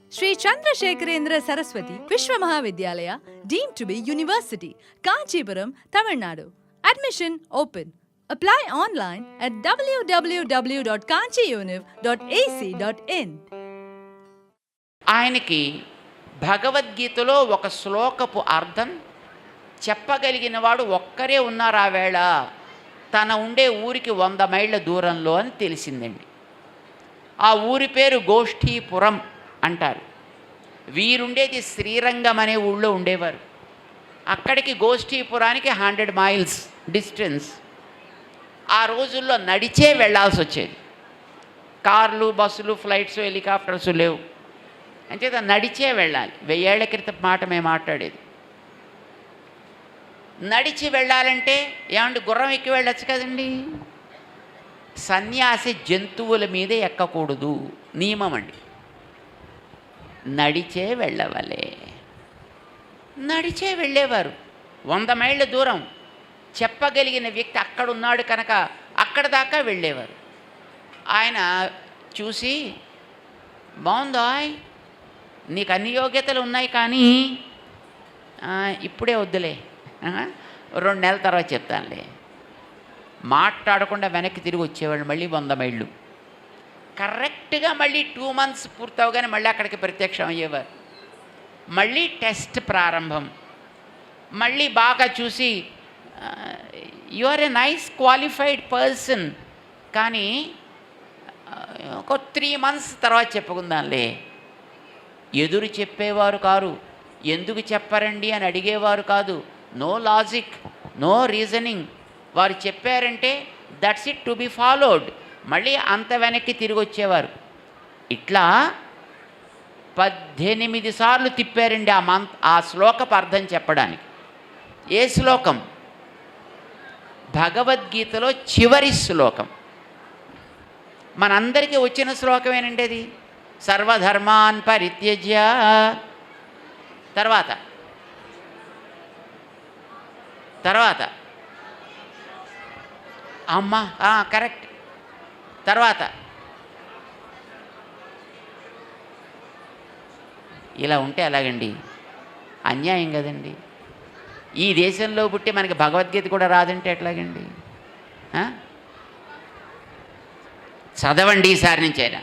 Sri Chandrasekharendra Saraswati Vishwa Mahavidyalaya, deemed to be University, Kanchipuram, Tamil Nadu. Admission open. Apply online at www.kanchiuniv.ac.in. ఆయనకి భగవద్గీతలో ఒక శ్లోకపు అర్థం చెప్పగలిగిన వాడు ఒక్కరే ఉన్నారు ఆ వేళ. తన ఉండే ఊరికి 100 మైళ్ళ దూరంలో అని తెలిసిందండి. ఆ ఊరి పేరు గోష్ఠీపురం అంటారు. వీరుండేది శ్రీరంగం అనే ఊళ్ళో ఉండేవారు. అక్కడికి గోష్ఠీపురానికి 100 మైల్స్ డిస్టెన్స్. ఆ రోజుల్లో నడిచే వెళ్ళాల్సి వచ్చేది. కార్లు, బస్సులు, ఫ్లైట్స్, హెలికాప్టర్స్ లేవు. అంచేత నడిచే వెళ్ళాలి. 1000 ఏళ్ల క్రితం మాట మేము మాట్లాడేది. నడిచి వెళ్ళాలంటే ఏమండి గుర్రం ఎక్కి వెళ్ళొచ్చు కదండి. సన్యాసి జంతువుల మీద ఎక్కకూడదు నియమం అండి. నడిచే వెళ్ళవలే. నడిచే వెళ్ళేవారు. 100 మైళ్ళ దూరం. చెప్పగలిగిన వ్యక్తి అక్కడున్నాడు కనుక అక్కడ దాకా వెళ్ళేవారు. ఆయన చూసి, బాగుందాయ్, నీకు అన్ని యోగ్యతలు ఉన్నాయి కానీ ఇప్పుడే వద్దులే, 2 నెలల తర్వాత చెప్తానులే. మాట్లాడకుండా వెనక్కి తిరిగి వచ్చేవాళ్ళు. మళ్ళీ 100 మైళ్ళు. కరెక్ట్గా మళ్ళీ 2 మంత్స్ పూర్తవగానే మళ్ళీ అక్కడికి ప్రత్యక్షం అయ్యేవారు. మళ్ళీ టెస్ట్ ప్రారంభం. మళ్ళీ బాగా చూసి, you are a nice qualified person, కానీ ఒక 3 మంత్స్ తర్వాత చెప్పుకుందాంలే. ఎదురు చెప్పేవారు కారు. ఎందుకు చెప్పరండి అని అడిగేవారు కాదు. No logic, no reasoning. వారు చెప్పారంటే that's it to be followed. మళ్ళీ అంత వెనక్కి తిరిగి వచ్చేవారు. ఇట్లా 18 సార్లు తిప్పారండి ఆ శ్లోకపు అర్థం చెప్పడానికి. ఏ శ్లోకం? భగవద్గీతలో చివరి శ్లోకం. మనందరికీ వచ్చిన శ్లోకమేనండి అది. సర్వధర్మాన్ పరిత్యజ్య. తర్వాత అమ్మా కరెక్ట్. తర్వాత ఇలా ఉంటే ఎలాగండి? అన్యాయం కదండి. ఈ దేశంలో పుట్టి మనకి భగవద్గీత కూడా రాదంటే ఎట్లాగండి? చదవండి. ఈసారి నుంచైనా,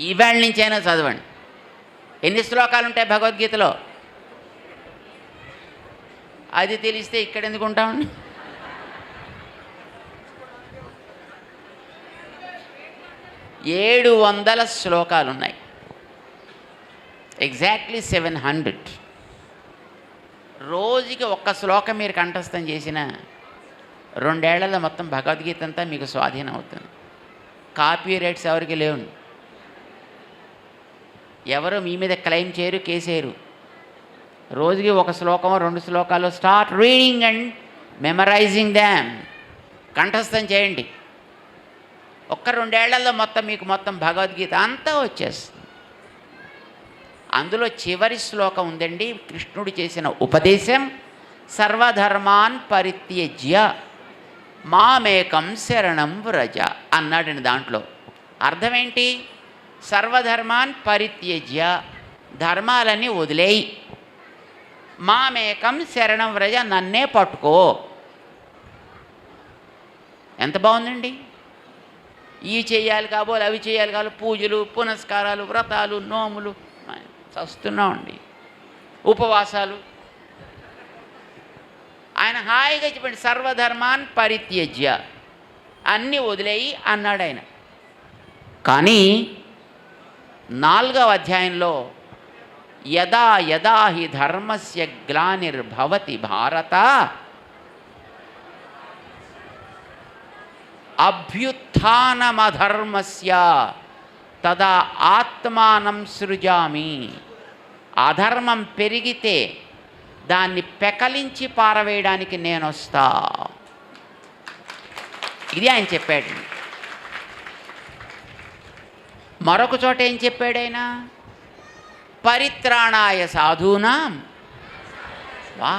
ఈవేళ నుంచైనా చదవండి. ఎన్ని శ్లోకాలు ఉంటాయి భగవద్గీతలో? అది తెలిస్తే ఇక్కడ ఎందుకు ఉంటామండి? ఏడు 700 శ్లోకాలు ఉన్నాయి. ఎగ్జాక్ట్లీ 700. రోజుకి ఒక్క శ్లోకం మీరు కంఠస్థం చేసిన 2 ఏళ్లలో మొత్తం భగవద్గీత అంతా మీకు స్వాధీనం అవుతుంది. కాపీ రైట్స్ ఎవరికి లేవు. ఎవరు మీ మీద క్లెయిమ్ చేయరు, కేసేయరు. రోజుకి ఒక శ్లోకమో 2 శ్లోకాలు start reading and memorising Dham. కంఠస్థం చేయండి. ఒక్క 2 ఏళ్లలో మొత్తం మీకు మొత్తం భగవద్గీత అంతా వచ్చేస్తుంది. అందులో చివరి శ్లోకం ఉందండి, కృష్ణుడు చేసిన ఉపదేశం. సర్వధర్మాన్ పరిత్యజ్య మామేకం శరణం వ్రజ అన్నాడండి. దాంట్లో అర్థం ఏంటి? సర్వధర్మాన్ పరిత్యజ్య, ధర్మాలన్నీ వదిలేయి. మామేకం శరణం వ్రజ, నన్నే పట్టుకో. ఎంత బాగుందండి. ఈ చేయాలి కాబోలు, అవి చేయాలి కాబోలు, పూజలు, పునస్కారాలు, వ్రతాలు, నోములు, చస్తున్నామండి, ఉపవాసాలు. ఆయన హాయిగా చెప్పండి, సర్వధర్మాన్ పరిత్యజ్య, అన్నీ వదిలేయి అన్నాడు ఆయన. కానీ 4వ అధ్యాయంలో యదా యదా హి ధర్మస్య గ్లానిర్భవతి భారత అభ్యుత్థానమధర్మస్య తదా ఆత్మానం సృజామి. అధర్మం పెరిగితే దాన్ని పెకలించి పారవేయడానికి నేను వస్తా. ఇది ఆయన చెప్పాడు. మరొక చోట ఏం చెప్పాడు ఆయన? పరిత్రాణాయ సాధూనాం. వా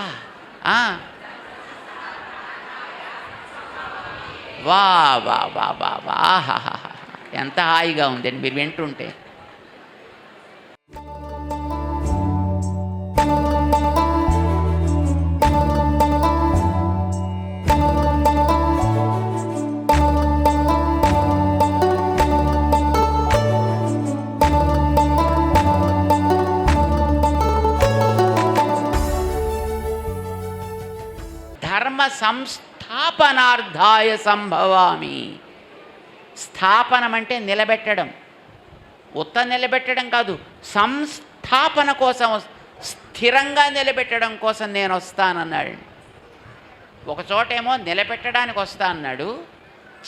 వా వా వా వా వా ఎంత హాయిగా ఉందండి మీరు వింటుంటే. సంస్థాపనార్థాయ సంభవామి. స్థాపనం అంటే నిలబెట్టడం, ఉత్త నిలబెట్టడం కాదు, సంస్థాపన కోసం, స్థిరంగా నిలబెట్టడం కోసం నేను వస్తానన్నాడు. ఒక చోటేమో నిలబెట్టడానికి వస్తా అన్నాడు,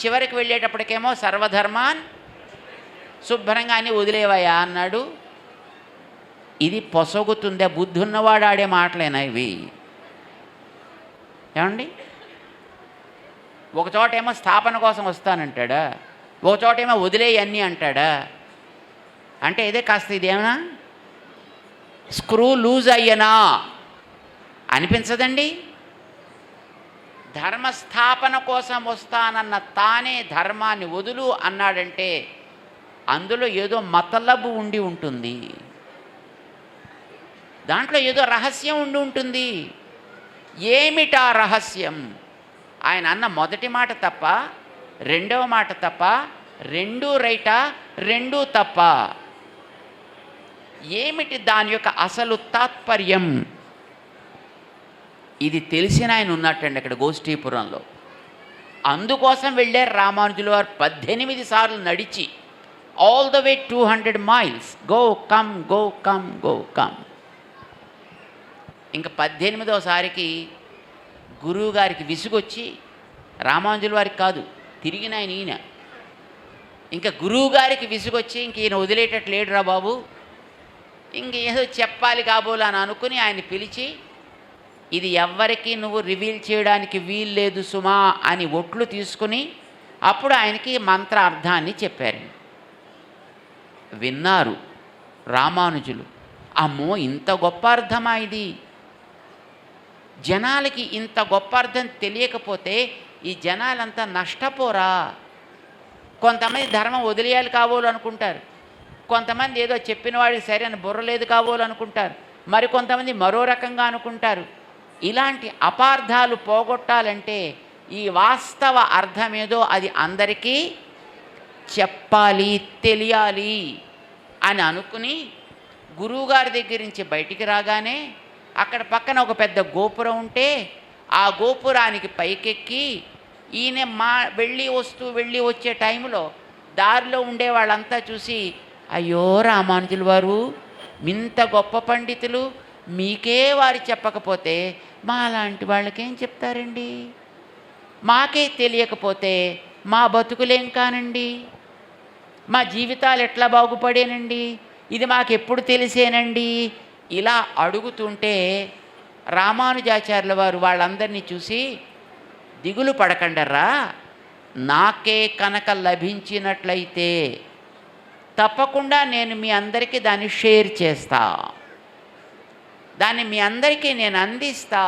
చివరికి వెళ్ళేటప్పటికేమో సర్వధర్మాన్ శుభ్రంగా అని వదిలేవయ్యా అన్నాడు. ఇది పొసగుతుందే? బుద్ధి ఉన్నవాడు ఆడే మాటలేనా ఇవి? ఏమండి, ఒక చోటేమో స్థాపన కోసం వస్తానంటాడా, ఒక చోటేమో వదిలేయన్నీ అంటాడా? అంటే ఇదే కాస్త ఇదేమన్నా స్క్రూ లూజ్ అయ్యనా అనిపించదండి? ధర్మస్థాపన కోసం వస్తానన్న తానే ధర్మాన్ని వదులు అన్నాడంటే అందులో ఏదో మతలబు ఉండి ఉంటుంది, దాంట్లో ఏదో రహస్యం ఉండి ఉంటుంది. ఏమిటా రహస్యం? ఆయన అన్న మొదటి మాట తప్ప, రెండవ మాట తప్ప, రెండూ రైటా, రెండూ తప్ప? ఏమిటి దాని యొక్క అసలు తాత్పర్యం? ఇది తెలిసిన ఆయన ఉన్నట్టండి అక్కడ గోష్ఠీపురంలో. అందుకోసం వెళ్ళారు రామానుజుల వారు 18 సార్లు నడిచి, all the way 200 miles, go come go come go come. ఇంకా 18వ సారికి గురువుగారికి విసుగొచ్చి, రామానుజుల వారికి కాదు, తిరిగిన ఈయన, ఇంకా గురువుగారికి విసుగొచ్చి, ఇంక ఈయన వదిలేటట్టు లేడురా బాబు, ఇంక ఏదో చెప్పాలి కాబోలు అని అనుకుని ఆయన పిలిచి, ఇది ఎవ్వరికీ నువ్వు రివీల్ చేయడానికి వీలు లేదు సుమా అని ఒట్లు తీసుకుని అప్పుడు ఆయనకి మంత్ర అర్థాన్ని చెప్పారు. విన్నారు రామానుజులు, అమ్మో ఇంత గొప్ప అర్థమా ఇది? జనాలకి ఇంత గొప్ప అర్థం తెలియకపోతే ఈ జనాలంతా నష్టపోరా? కొంతమంది ధర్మం వదిలేయాలి కాబోలు అనుకుంటారు, కొంతమంది ఏదో చెప్పిన వాడికి సరైన బుర్ర లేదు కాబోలు అనుకుంటారు, మరి కొంతమంది మరో రకంగా అనుకుంటారు. ఇలాంటి అపార్థాలు పోగొట్టాలంటే ఈ వాస్తవ అర్థమేదో అది అందరికీ చెప్పాలి, తెలియాలి అని అనుకుని గురువుగారి దగ్గర నుంచి బయటికి రాగానే అక్కడ పక్కన ఒక పెద్ద గోపురం ఉంటే ఆ గోపురానికి పైకెక్కి ఈయన వెళ్ళి వచ్చే టైంలో దారిలో ఉండే వాళ్ళంతా చూసి, అయ్యో రామానుజుల వారు ఇంత గొప్ప పండితులు, మీకే వారు చెప్పకపోతే మా లాంటి వాళ్ళకేం చెప్తారండి? మాకే తెలియకపోతే మా బతుకులేం కానండి, మా జీవితాలు ఎట్లా బాగుపడేనండి, ఇది మాకెప్పుడు తెలిసేనండి? ఇలా అడుగుతుంటే రామానుజాచార్యుల వారు వాళ్ళందరినీ చూసి, దిగులు పడకండర్రా, నాకే కనుక లభించినట్లయితే తప్పకుండా నేను మీ అందరికీ దాన్ని షేర్ చేస్తా, దాన్ని మీ అందరికీ నేను అందిస్తా,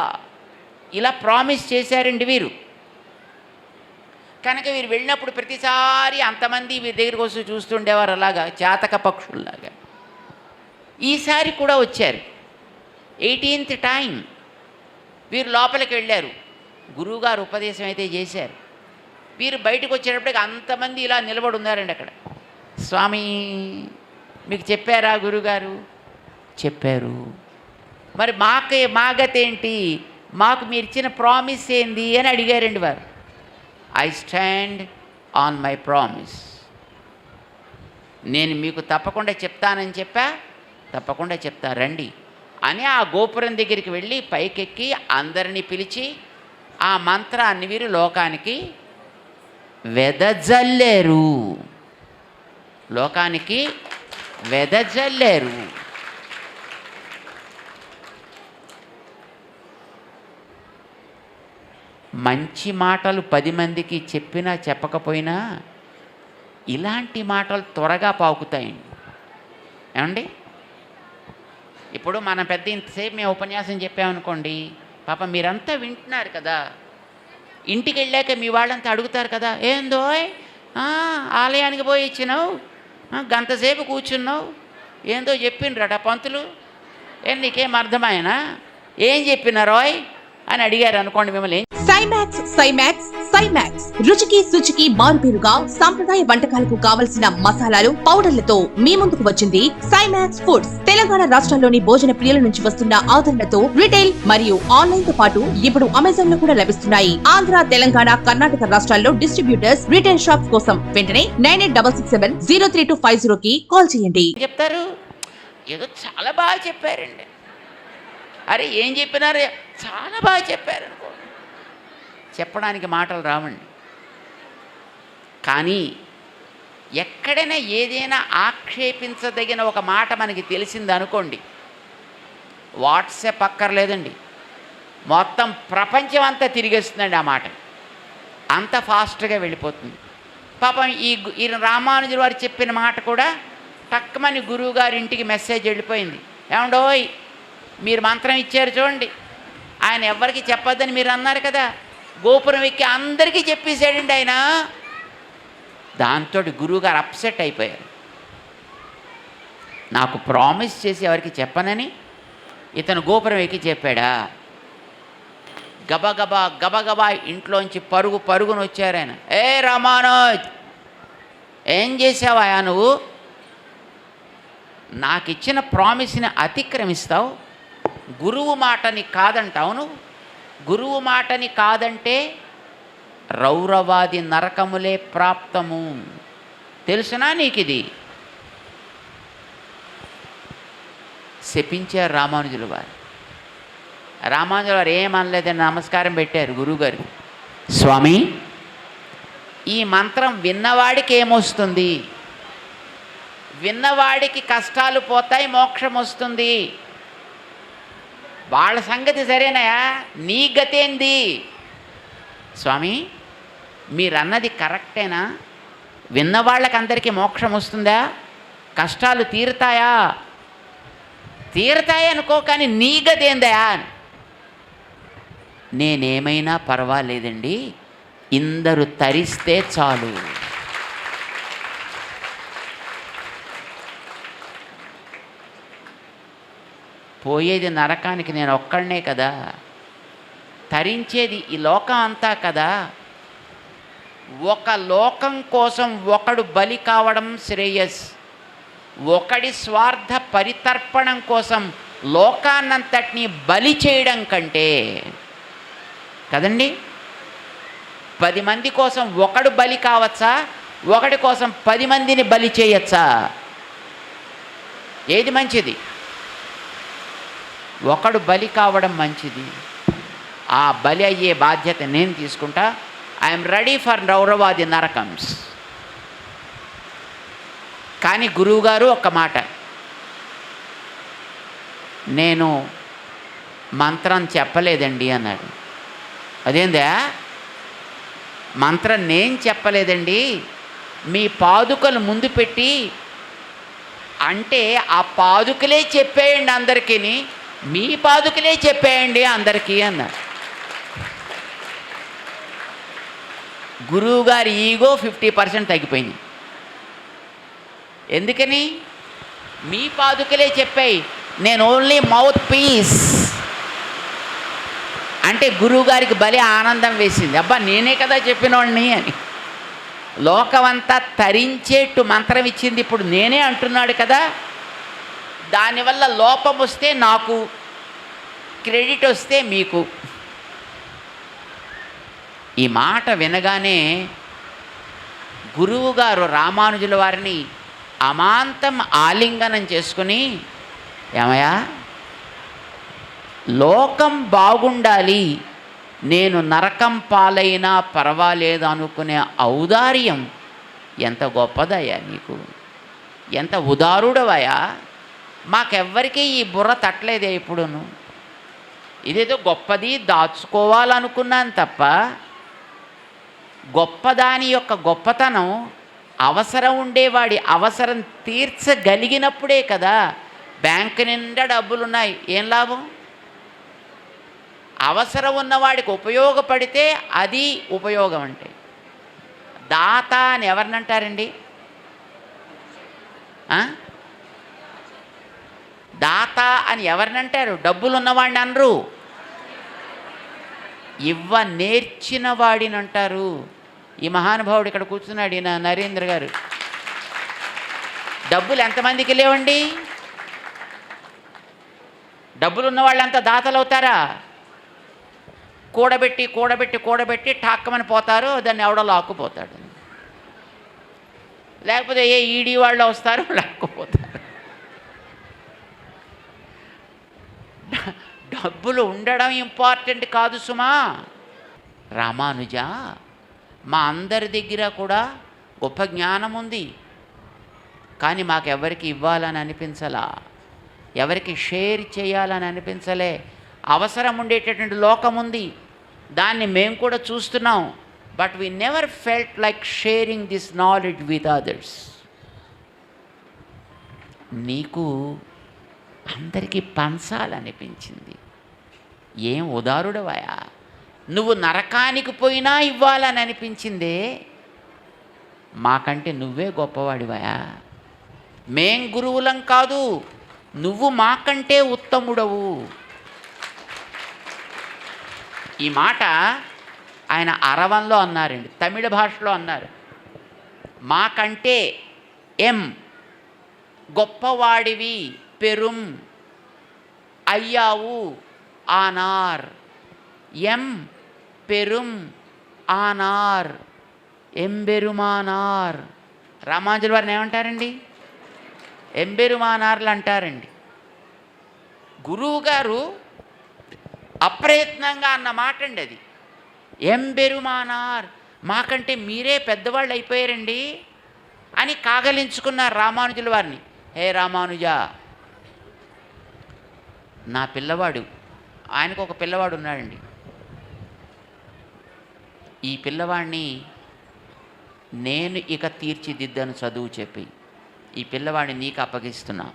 ఇలా ప్రామిస్ చేశారండి వీరు. కనుక వీరు వెళ్ళినప్పుడు ప్రతిసారి అంతమంది వీరి దగ్గరికి వస్తూ చూస్తుండేవారు, అలాగా చాతక పక్షుల్లాగా. ఈసారి కూడా వచ్చారు. 18th టైం వీరు లోపలికి వెళ్ళారు, గురువుగారు ఉపదేశం అయితే చేశారు. వీరు బయటకు వచ్చేటప్పటికి అంతమంది ఇలా నిలబడి ఉన్నారండి అక్కడ. స్వామి మీకు చెప్పారా గురుగారు? చెప్పారు. మరి మా గతి ఏంటి, మాకు మీరు ఇచ్చిన ప్రామిస్ ఏంది అని అడిగారండి వారు. I stand on my promise, నేను మీకు తప్పకుండా చెప్తానని చెప్పా, తప్పకుండా చెప్తా రండి అని ఆ గోపురం దగ్గరికి వెళ్ళి పైకెక్కి అందరినీ పిలిచి ఆ మంత్రాన్ని వీరు లోకానికి వెదజల్లారు, లోకానికి వెదజల్లారు. మంచి మాటలు 10 మందికి చెప్పినా చెప్పకపోయినా ఇలాంటి మాటలు త్వరగా పాకుతాయండి. ఏమండి, ఇప్పుడు మనం పెద్ద ఇంతసేపు మేము ఉపన్యాసం చెప్పామనుకోండి, పాప మీరంతా వింటున్నారు కదా, ఇంటికి వెళ్ళాక మీ వాళ్ళంతా అడుగుతారు కదా, ఏందో ఆలయానికి పోయి ఇచ్చినావు, గంటసేపు కూర్చున్నావు, ఏందో చెప్పిండ్రట పంతులు, నీకేం అర్థమైనా, ఏం చెప్పినారోయ్ అని అడిగారు అనుకోండి మిమ్మల్ని. సైమాక్స్ సైమాక్స్ రుచికి శుచికి మారుపేరుగా సాంప్రదాయ వంటకాలకు కావలసిన మసాలాలు పౌడర్లతో మీ ముందుకు వచ్చింది సైమాక్స్ ఫుడ్స్. తెలంగాణ రాష్ట్రంలోని భోజన ప్రియుల నుంచి వస్తున్న ఆదరణతో రిటైల్ మరియు ఆన్లైన్ తో పాటు ఇప్పుడు అమెజాన్ లో కూడా లభిస్తున్నాయి. ఆంధ్ర, తెలంగాణ, కర్ణాటక రాష్ట్రాల్లో డిస్ట్రిబ్యూటర్స్, రిటైల్ షాప్స్ కోసం వెంటనే 9866703250 కి కాల్ చేయండి. చెప్తారు ఏదో చాలా బాగా చెప్పారండి. అరే ఏం చెప్పినారు, చాలా బాగా చెప్పారు అనుకో, చెప్పడానికి మాటలు రావండి. కానీ ఎక్కడైనా ఏదైనా ఆక్షేపించదగిన ఒక మాట మనకి తెలిసింది అనుకోండి, వాట్సాప్ అక్కర్లేదండి, మొత్తం ప్రపంచం అంతా తిరిగేస్తుందండి ఆ మాట, అంత ఫాస్ట్గా వెళ్ళిపోతుంది. పాపం ఈ రామానుజుల వారు చెప్పిన మాట కూడా టక్కుమని గురువు గారి ఇంటికి మెసేజ్ వెళ్ళిపోయింది. ఏమండోయ్ మీరు మంత్రం ఇచ్చారు చూడండి, ఆయన ఎవరికి చెప్పొద్దని మీరు అన్నారు కదా, గోపురం ఎక్కి అందరికీ చెప్పేశాడండి ఆయన. దాంతో గురువుగారు అప్సెట్ అయిపోయారు. నాకు ప్రామిస్ చేసి ఎవరికి చెప్పనని ఇతను గోపురం ఎక్కి చెప్పాడా? గబగబా గబగబా ఇంట్లోంచి పరుగున వచ్చారు ఆయన. ఏ రామానుజ్, ఏం చేసావా నువ్వు? నాకు ఇచ్చిన ప్రామిస్ని అతిక్రమిస్తావు, గురువు మాటని కాదంటావు నువ్వు. గురువు మాటని కాదంటే రౌరవాది నరకములే ప్రాప్తము, తెలుసునా నీకు? ఇది శపించారు రామానుజుల వారు. రామానుజుల వారు ఏమనలేదని నమస్కారం పెట్టారు గురువుగారికి. స్వామి, ఈ మంత్రం విన్నవాడికి ఏమొస్తుంది? విన్నవాడికి కష్టాలు పోతాయి, మోక్షం వస్తుంది. వాళ్ళ సంగతి సరేనాయా, నీ గతేంది? స్వామి మీరన్నది కరెక్టేనా? విన్నవాళ్ళకందరికీ మోక్షం వస్తుందా? కష్టాలు తీరుతాయా? తీరుతాయి అనుకో, కానీ నీ గతేందయా? నేనేమైనా పర్వాలేదండి, ఇందరు తరిస్తే చాలు. పోయేది నరకానికి నేను ఒక్కడనే కదా, తరించేది ఈ లోకం అంతా కదా. ఒక లోకం కోసం ఒకడు బలి కావడం శ్రేయస్, ఒకడి స్వార్థ పరితర్పణం కోసం లోకాన్నంతటినీ బలి చేయడం కంటే కదండి, 10 మంది కోసం ఒకడు బలి కావచ్చా, ఒకడి కోసం 10 మందిని బలి చేయొచ్చా? ఏది మంచిది? ఒకడు బలి కావడం మంచిది. ఆ బలి అయ్యే బాధ్యత నేను తీసుకుంటా. ఐఎమ్ రెడీ ఫర్ రౌరవాది నరకమ్స్. కానీ గురువుగారు ఒక్క మాట, నేను మంత్రం చెప్పలేదండి అన్నాడు. అదేందా? మంత్రం నేను చెప్పలేదండి, మీ పాదుకలు ముందు పెట్టి అంటే ఆ పాదుకలే చెప్పేయండి అందరికీ, మీ పాదుకలే చెప్పేయండి అందరికీ అన్నారు. గురువుగారి ఈగో 50% తగ్గిపోయింది. ఎందుకని? మీ పాదుకలే చెప్పాయి, నేను ఓన్లీ మౌత్ పీస్ అంటే గురువుగారికి భలే ఆనందం వేసింది. అబ్బా నేనే కదా చెప్పినోడిని అని. లోకమంతా తరించేట్టు మంత్రం ఇచ్చింది ఇప్పుడు నేనే అంటున్నాడు కదా, దానివల్ల లోపం వస్తే నాకు, క్రెడిట్ వస్తే మీకు. ఈ మాట వినగానే గురువుగారు రామానుజుల వారిని అమాంతం ఆలింగనం చేసుకుని, ఏమయ్యా లోకం బాగుండాలి, నేను నరకం పాలైనా పర్వాలేదు అనుకునే ఔదార్యం ఎంత గొప్పదయ్యా నీకు, ఎంత ఉదారుడవయ్యా. మాకెవ్వరికీ ఈ బుర్ర తట్టలేదే ఇప్పుడును. ఇదేదో గొప్పది దాచుకోవాలనుకున్నాను తప్ప, గొప్పదాని యొక్క గొప్పతనం అవసరం ఉండేవాడి అవసరం తీర్చగలిగినప్పుడే కదా. బ్యాంకు నిండా డబ్బులున్నాయి, ఏం లాభం? అవసరం ఉన్నవాడికి ఉపయోగపడితే అది ఉపయోగం. అంటే దాత అని ఎవరినంటారండి? దాత అని ఎవరినంటారు? డబ్బులు ఉన్నవాడిని అనరు. నేర్చిన వాడిని అంటారు. ఈ మహానుభావుడు ఇక్కడ కూర్చున్నాడు, ఈయన నరేంద్ర గారు. డబ్బులు ఎంతమందికి లేవండి? డబ్బులు ఉన్న వాళ్ళంతా దాతలు అవుతారా? కూడబెట్టి కూడబెట్టి కూడబెట్టి ఠాక్కమని పోతారు, దాన్ని ఎవడో లాక్కుపోతాడు. లేకపోతే ఏ ఈడీ వాళ్ళు వస్తారు, లాక్కుపోతారు. డబ్బులు ఉండడం ఇంపార్టెంట్ కాదు సుమా. రామానుజ, మా అందరి దగ్గర కూడా గొప్ప జ్ఞానం ఉంది, కానీ మాకెవరికి ఇవ్వాలని అనిపించలా, ఎవరికి షేర్ చేయాలని అనిపించలే. అవసరం ఉండేటటువంటి లోకం ఉంది, దాన్ని మేము కూడా చూస్తున్నాం. But we never felt like sharing this knowledge with others. నీకు అందరికీ పంచాలనిపించింది. ఏం ఉదారుడవయా, నువ్వు నరకానికి పోయినా ఇవ్వాలని అనిపించిందే. మాకంటే నువ్వే గొప్పవాడివయా. మేం గురువులం కాదు, నువ్వు మాకంటే ఉత్తముడవు. ఈ మాట ఆయన అరవంలో అన్నారండి, తమిళ భాషలో అన్నారు. మాకంటే గొప్పవాడివి, పెరుం అయ్యావు ఆనార్. పెరుం ఆనార్, ఎంబెరుమానార్. రామానుజుల వారిని ఏమంటారండి? ఎంబెరుమానార్లు అంటారండి. గురువుగారు అప్రయత్నంగా అన్న మాట అండి అది. ఎంబెరుమానార్, మాకంటే మీరే పెద్దవాళ్ళు అయిపోయారండి అని కాగలించుకున్నారు రామానుజుల వారిని. హే రామానుజ, నా పిల్లవాడు, ఆయనకు ఒక పిల్లవాడు ఉన్నాడండి. ఈ పిల్లవాడిని నేను ఇక తీర్చిదిద్దాను చదువు చెప్పి, ఈ పిల్లవాడిని నీకు అప్పగిస్తున్నా.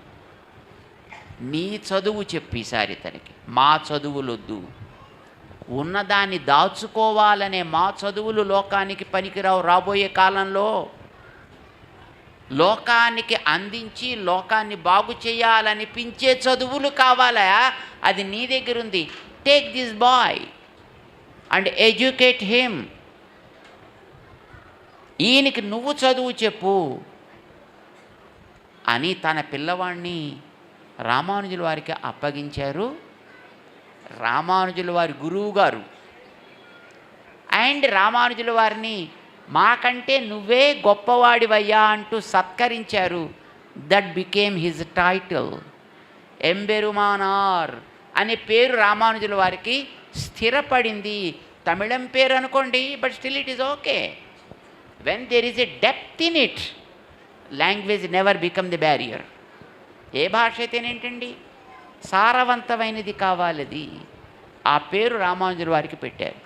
నీ చదువు చెప్పి ఈసారి తనకి. మా చదువులొద్దు, ఉన్నదాన్ని దాచుకోవాలనే మా చదువులు లోకానికి పనికిరావు. రాబోయే కాలంలో లోకానికి అందించి లోకాన్ని బాగు చేయాలనిపించే చదువులు కావాలా? అది నీ దగ్గర ఉంది. Take this boy and educate him. ఈయనకి నువ్వు చదువు చెప్పు అని తన పిల్లవాడిని రామానుజుల వారికి అప్పగించారు. రామానుజుల వారి గురువు గారు అండ్ రామానుజుల వారిని మాకంటే నువ్వే గొప్పవాడివయ్యా అంటూ సత్కరించారు. That became his title. Emberumanar అనే పేరు రామానుజుల వారికి స్థిరపడింది. తమిళం పేరు అనుకోండి, but still it is okay. When there is a depth in it, language never become the barrier. ఏ భాష అయితేనేంటండి, సారవంతమైనది కావాలది. ఆ పేరు రామానుజుల వారికి పెట్టారు.